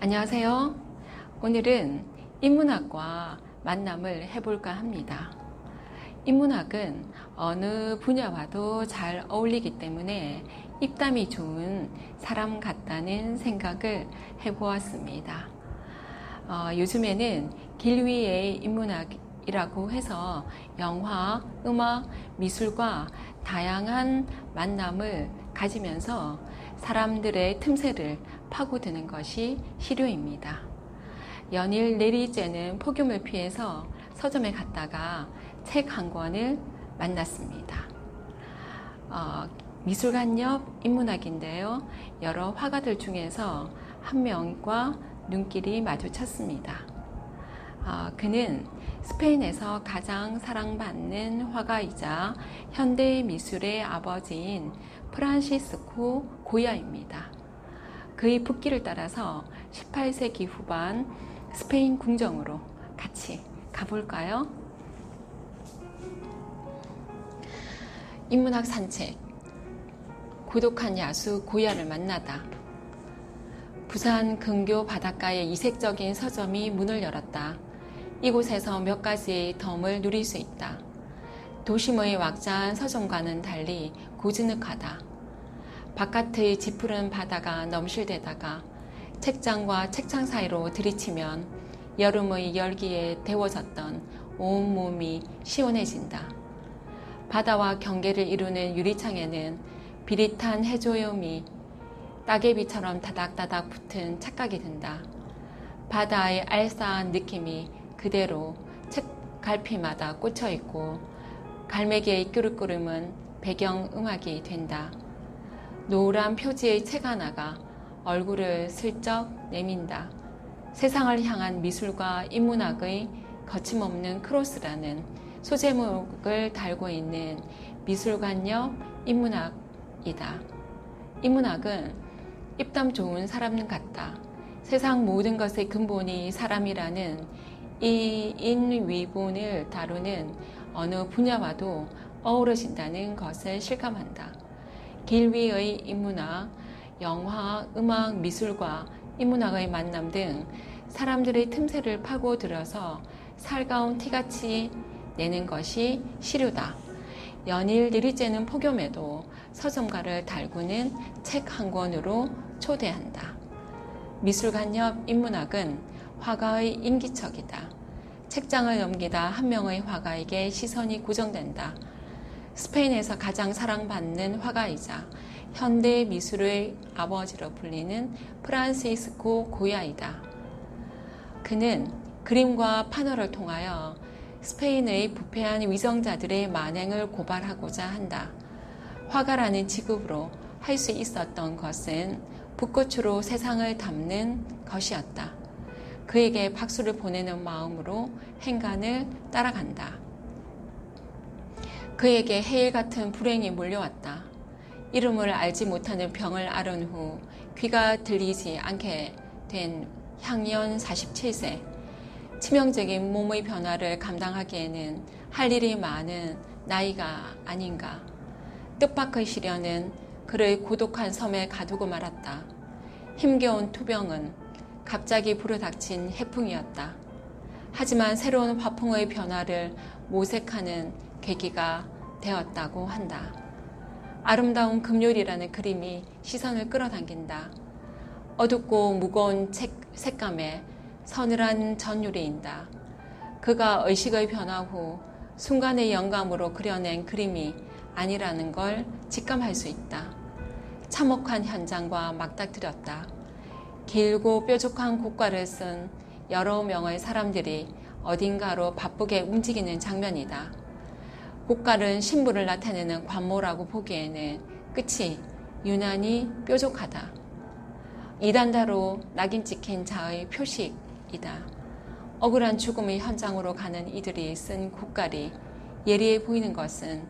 안녕하세요. 오늘은 인문학과 만남을 해볼까 합니다. 인문학은 어느 분야와도 잘 어울리기 때문에 입담이 좋은 사람 같다는 생각을 해보았습니다. 요즘에는 길 위의 인문학이라고 해서 영화, 음악, 미술과 다양한 만남을 가지면서 사람들의 틈새를 파고드는 것이 시류입니다. 연일 내리쬐는 폭염을 피해서 서점에 갔다가 책 한 권을 만났습니다. 미술관 옆 인문학인데요. 여러 화가들 중에서 한 명과 눈길이 마주쳤습니다. 그는 스페인에서 가장 사랑받는 화가이자 현대 미술의 아버지인 프란시스코 고야입니다. 그의 붓길을 따라서 18세기 후반 스페인 궁정으로 같이 가볼까요? 인문학 산책. 고독한 야수 고야를 만나다. 부산 근교 바닷가의 이색적인 서점이 문을 열었다. 이곳에서 몇 가지의 덤을 누릴 수 있다. 도심의 왁자한 서점과는 달리 고즈넉하다. 바깥의 짙푸른 바다가 넘실대다가 책장과 책창 사이로 들이치면 여름의 열기에 데워졌던 온몸이 시원해진다. 바다와 경계를 이루는 유리창에는 비릿한 해조염이 따개비처럼 다닥다닥 붙은 착각이 든다. 바다의 알싸한 느낌이 그대로 책 갈피마다 꽂혀있고 갈매기의 끄르끄름은 배경음악이 된다. 노란 표지의 책 하나가 얼굴을 슬쩍 내민다. 세상을 향한 미술과 인문학의 거침없는 크로스라는 소제목을 달고 있는 미술관 옆 인문학이다. 인문학은 입담 좋은 사람 같다. 세상 모든 것의 근본이 사람이라는 이 인위본을 다루는 어느 분야와도 어우러진다는 것을 실감한다. 길 위의 인문학, 영화, 음악, 미술과 인문학의 만남 등 사람들의 틈새를 파고들어서 살가운 티같이 내는 것이 시류다. 연일 내리쬐는 폭염에도 서점가를 달구는 책 한 권으로 초대한다. 미술관 옆 인문학은 화가의 인기척이다. 책장을 넘기다 한 명의 화가에게 시선이 고정된다. 스페인에서 가장 사랑받는 화가이자 현대 미술의 아버지로 불리는 프란시스코 고야이다. 그는 그림과 판화를 통하여 스페인의 부패한 위정자들의 만행을 고발하고자 한다. 화가라는 직업으로 할 수 있었던 것은 붓꽃으로 세상을 담는 것이었다. 그에게 박수를 보내는 마음으로 행간을 따라간다. 그에게 해일 같은 불행이 몰려왔다. 이름을 알지 못하는 병을 앓은 후 귀가 들리지 않게 된 향년 47세. 치명적인 몸의 변화를 감당하기에는 할 일이 많은 나이가 아닌가. 뜻밖의 시련은 그를 고독한 섬에 가두고 말았다. 힘겨운 투병은 갑자기 불어닥친 해풍이었다. 하지만 새로운 화풍의 변화를 모색하는 계기가 되었다고 한다. 아름다운 금요일이라는 그림이 시선을 끌어당긴다. 어둡고 무거운 책 색감에 서늘한 전율이인다. 그가 의식의 변화 후 순간의 영감으로 그려낸 그림이 아니라는 걸 직감할 수 있다. 참혹한 현장과 맞닥뜨렸다. 길고 뾰족한 곡과를 쓴 여러 명의 사람들이 어딘가로 바쁘게 움직이는 장면이다. 곡갈은 신부를 나타내는 관모라고 보기에는 끝이 유난히 뾰족하다. 이단다로 낙인 찍힌 자의 표식이다. 억울한 죽음의 현장으로 가는 이들이 쓴 곡갈이 예리해 보이는 것은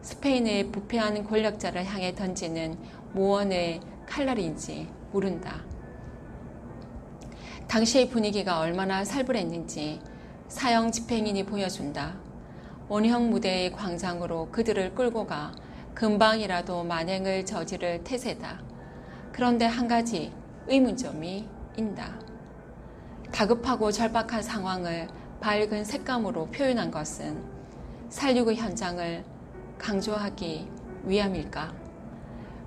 스페인의 부패한 권력자를 향해 던지는 무언의 칼날인지 모른다. 당시의 분위기가 얼마나 살벌했는지 사형 집행인이 보여준다. 원형 무대의 광장으로 그들을 끌고 가 금방이라도 만행을 저지를 태세다. 그런데 한 가지 의문점이 인다. 다급하고 절박한 상황을 밝은 색감으로 표현한 것은 살육의 현장을 강조하기 위함일까?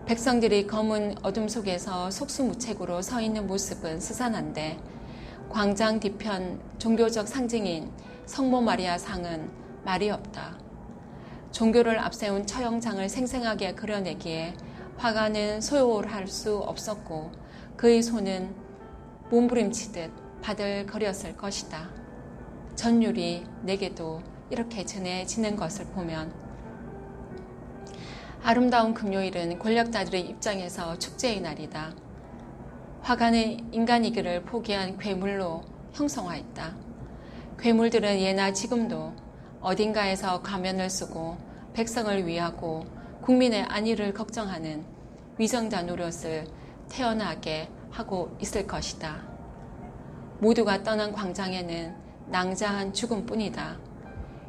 백성들이 검은 어둠 속에서 속수무책으로 서 있는 모습은 스산한데 광장 뒤편 종교적 상징인 성모 마리아 상은 말이 없다. 종교를 앞세운 처형장을 생생하게 그려내기에 화가는 소홀할 수 없었고 그의 손은 몸부림치듯 바들거렸을 것이다. 전율이 내게도 이렇게 전해지는 것을 보면 아름다운 금요일은 권력자들의 입장에서 축제의 날이다. 화가는 인간이기를 포기한 괴물로 형성화했다. 괴물들은 예나 지금도 어딘가에서 가면을 쓰고 백성을 위하고 국민의 안위를 걱정하는 위정자 노릇을 태어나게 하고 있을 것이다. 모두가 떠난 광장에는 낭자한 죽음뿐이다.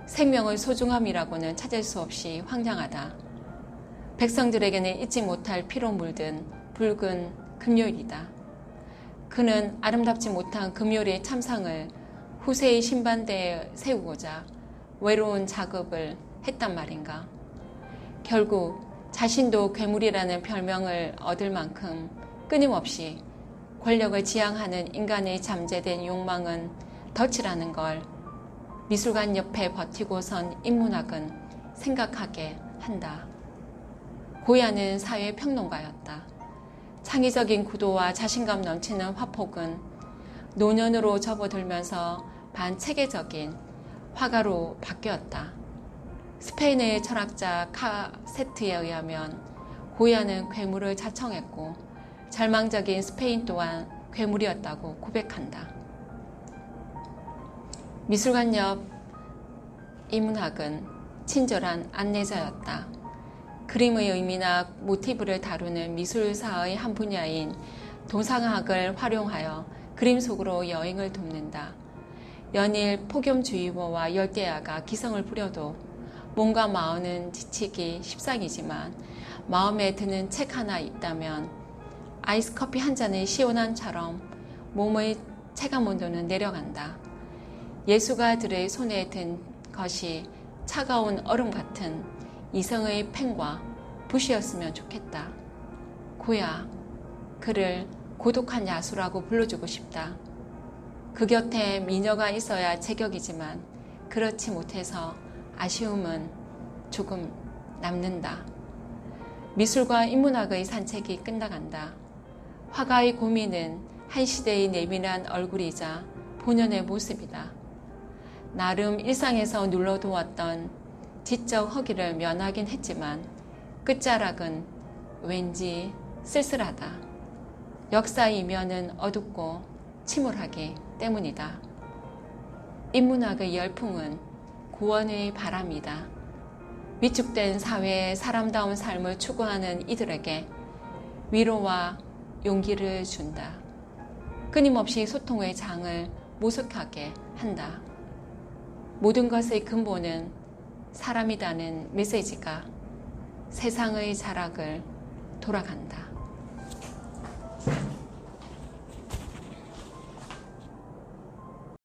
생명의 소중함이라고는 찾을 수 없이 황량하다. 백성들에게는 잊지 못할 피로 물든 붉은 금요일이다. 그는 아름답지 못한 금요일의 참상을 후세의 신반대에 세우고자 외로운 작업을 했단 말인가. 결국 자신도 괴물이라는 별명을 얻을 만큼 끊임없이 권력을 지향하는 인간의 잠재된 욕망은 덫이라는 걸 미술관 옆에 버티고 선 인문학은 생각하게 한다. 고야는 사회평론가였다. 창의적인 구도와 자신감 넘치는 화폭은 노년으로 접어들면서 반체계적인 화가로 바뀌었다. 스페인의 철학자 카세트에 의하면 고야는 괴물을 자청했고 절망적인 스페인 또한 괴물이었다고 고백한다. 미술관 옆 인문학은 친절한 안내자였다. 그림의 의미나 모티브를 다루는 미술사의 한 분야인 도상학을 활용하여 그림 속으로 여행을 돕는다. 연일 폭염주의보와 열대야가 기승을 부려도 몸과 마음은 지치기 십상이지만 마음에 드는 책 하나 있다면 아이스 커피 한 잔의 시원함처럼 몸의 체감 온도는 내려간다. 예술가들의 손에 든 것이 차가운 얼음 같은 이성의 펜과 붓이었으면 좋겠다. 고야, 그를 고독한 야수라고 불러주고 싶다. 그 곁에 미녀가 있어야 제격이지만 그렇지 못해서 아쉬움은 조금 남는다. 미술과 인문학의 산책이 끝나간다. 화가의 고민은 한 시대의 내밀한 얼굴이자 본연의 모습이다. 나름 일상에서 눌러두었던 지적 허기를 면하긴 했지만 끝자락은 왠지 쓸쓸하다. 역사의 이면은 어둡고 침울하기 때문이다. 인문학의 열풍은 구원의 바람이다. 위축된 사회의 사람다운 삶을 추구하는 이들에게 위로와 용기를 준다. 끊임없이 소통의 장을 모색하게 한다. 모든 것의 근본은 사람이라는 메시지가 세상의 자락을 돌아간다.